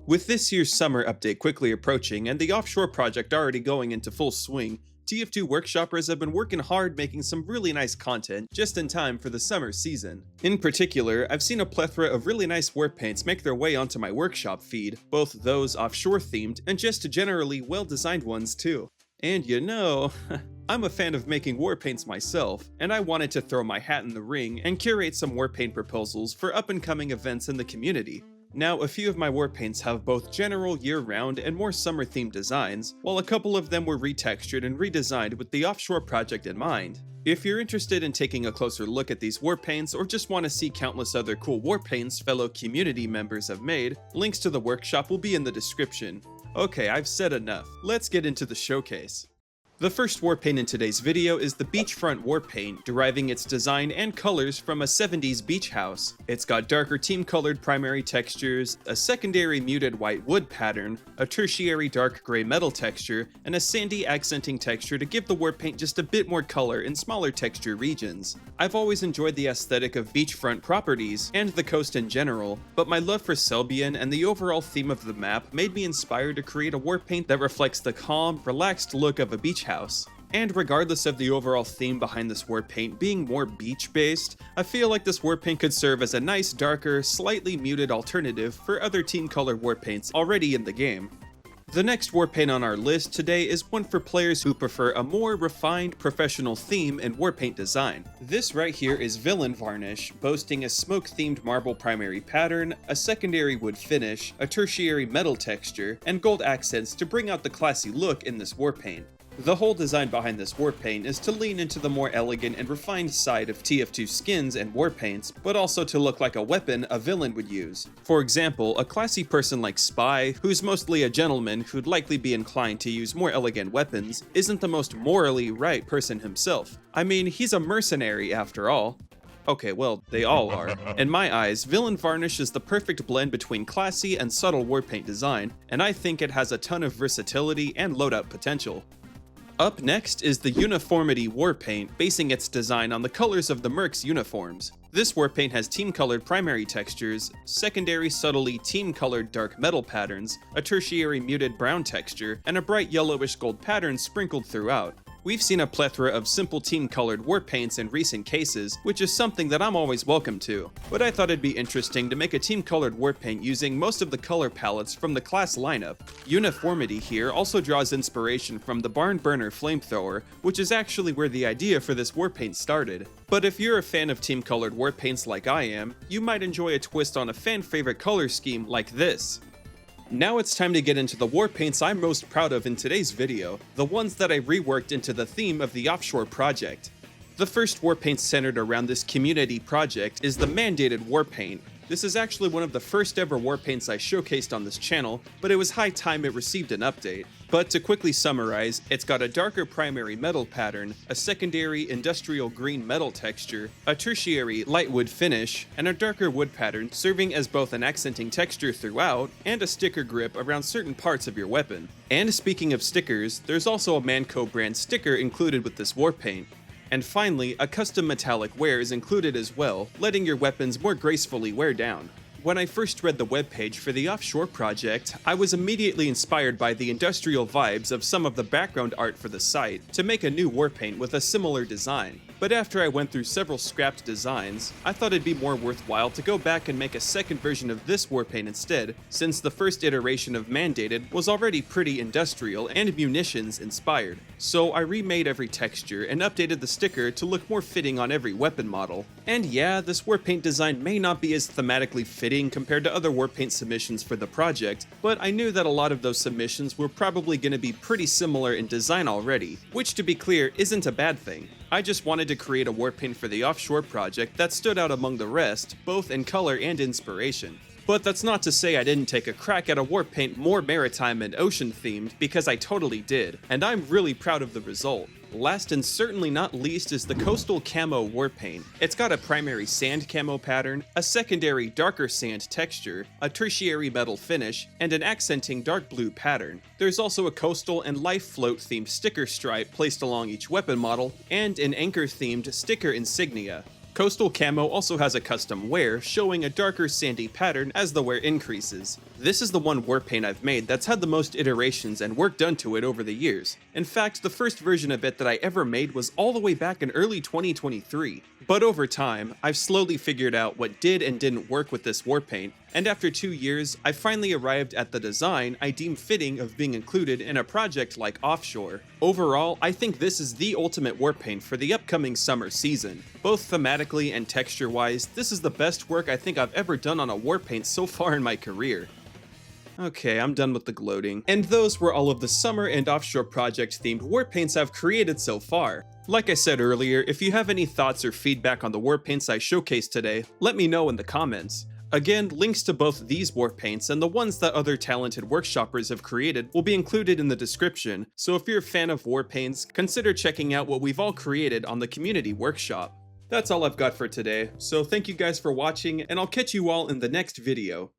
With this year's summer update quickly approaching and the Offshore Project already going into full swing, TF2 workshoppers have been working hard making some really nice content just in time for the summer season. In particular, I've seen a plethora of really nice war paints make their way onto my workshop feed, both those offshore themed and just generally well-designed ones too. And you know, I'm a fan of making war paints myself, and I wanted to throw my hat in the ring and curate some war paint proposals for up-and-coming events in the community. Now, a few of my war paints have both general year-round and more summer-themed designs, while a couple of them were retextured and redesigned with the Offshore Project in mind. If you're interested in taking a closer look at these war paints or just want to see countless other cool war paints fellow community members have made, links to the workshop will be in the description. Okay, I've said enough. Let's get into the showcase. The first war paint in today's video is the Beachfront war paint, deriving its design and colors from a 70s beach house. It's got darker team-colored primary textures, a secondary muted white wood pattern, a tertiary dark gray metal texture, and a sandy accenting texture to give the war paint just a bit more color in smaller texture regions. I've always enjoyed the aesthetic of beachfront properties, and the coast in general, but my love for Selbian and the overall theme of the map made me inspired to create a war paint that reflects the calm, relaxed look of a beach house. And regardless of the overall theme behind this war paint being more beach-based, I feel like this war paint could serve as a nice, darker, slightly muted alternative for other team color war paints already in the game. The next war paint on our list today is one for players who prefer a more refined, professional theme and war paint design. This right here is Villain Varnish, boasting a smoke-themed marble primary pattern, a secondary wood finish, a tertiary metal texture, and gold accents to bring out the classy look in this war paint. The whole design behind this war paint is to lean into the more elegant and refined side of TF2 skins and war paints, but also to look like a weapon a villain would use. For example, a classy person like Spy, who's mostly a gentleman who'd likely be inclined to use more elegant weapons, isn't the most morally right person himself. I mean, he's a mercenary after all. Okay, well, they all are. In my eyes, Villain Varnish is the perfect blend between classy and subtle war paint design, and I think it has a ton of versatility and loadout potential. Up next is the Uniformity war paint, basing its design on the colors of the Mercs uniforms. This war paint has team-colored primary textures, secondary subtly team-colored dark metal patterns, a tertiary muted brown texture, and a bright yellowish gold pattern sprinkled throughout. We've seen a plethora of simple team-colored war paints in recent cases, which is something that I'm always welcome to, but I thought it'd be interesting to make a team-colored war paint using most of the color palettes from the class lineup. Uniformity here also draws inspiration from the Barn Burner flamethrower, which is actually where the idea for this war paint started. But if you're a fan of team-colored war paints like I am, you might enjoy a twist on a fan-favorite color scheme like this. Now it's time to get into the war paints I'm most proud of in today's video, the ones that I reworked into the theme of the Offshore Project. The first war paint centered around this community project is the mandated war paint. This is actually one of the first ever war paints I showcased on this channel, but it was high time it received an update. But to quickly summarize, it's got a darker primary metal pattern, a secondary industrial green metal texture, a tertiary light wood finish, and a darker wood pattern serving as both an accenting texture throughout and a sticker grip around certain parts of your weapon. And speaking of stickers, there's also a Manco brand sticker included with this war paint. And finally, a custom metallic wear is included as well, letting your weapons more gracefully wear down. When I first read the webpage for the Offshore Project, I was immediately inspired by the industrial vibes of some of the background art for the site to make a new war paint with a similar design. But after I went through several scrapped designs, I thought it'd be more worthwhile to go back and make a second version of this war paint instead, since the first iteration of Mandated was already pretty industrial and munitions inspired. So I remade every texture and updated the sticker to look more fitting on every weapon model. And yeah, this war paint design may not be as thematically fitting compared to other war paint submissions for the project, but I knew that a lot of those submissions were probably going to be pretty similar in design already, which to be clear isn't a bad thing. I just wanted to create a war paint for the Offshore Project that stood out among the rest, both in color and inspiration. But that's not to say I didn't take a crack at a war paint more maritime and ocean themed, because I totally did, and I'm really proud of the result. Last and certainly not least is the Coastal Camo war paint. It's got a primary sand camo pattern, a secondary darker sand texture, a tertiary metal finish, and an accenting dark blue pattern. There's also a coastal and life float themed sticker stripe placed along each weapon model, and an anchor themed sticker insignia. Coastal Camo also has a custom wear, showing a darker sandy pattern as the wear increases. This is the one war paint I've made that's had the most iterations and work done to it over the years. In fact, the first version of it that I ever made was all the way back in early 2023. But over time, I've slowly figured out what did and didn't work with this war paint, and after 2 years, I finally arrived at the design I deem fitting of being included in a project like Offshore. Overall, I think this is the ultimate war paint for the upcoming summer season. Both thematically and texture-wise, this is the best work I think I've ever done on a war paint so far in my career. Okay, I'm done with the gloating. And those were all of the summer and Offshore Project themed war paints I've created so far. Like I said earlier, if you have any thoughts or feedback on the war paints I showcased today, let me know in the comments. Again, links to both these war paints and the ones that other talented workshoppers have created will be included in the description, so if you're a fan of war paints, consider checking out what we've all created on the community workshop. That's all I've got for today, so thank you guys for watching, and I'll catch you all in the next video.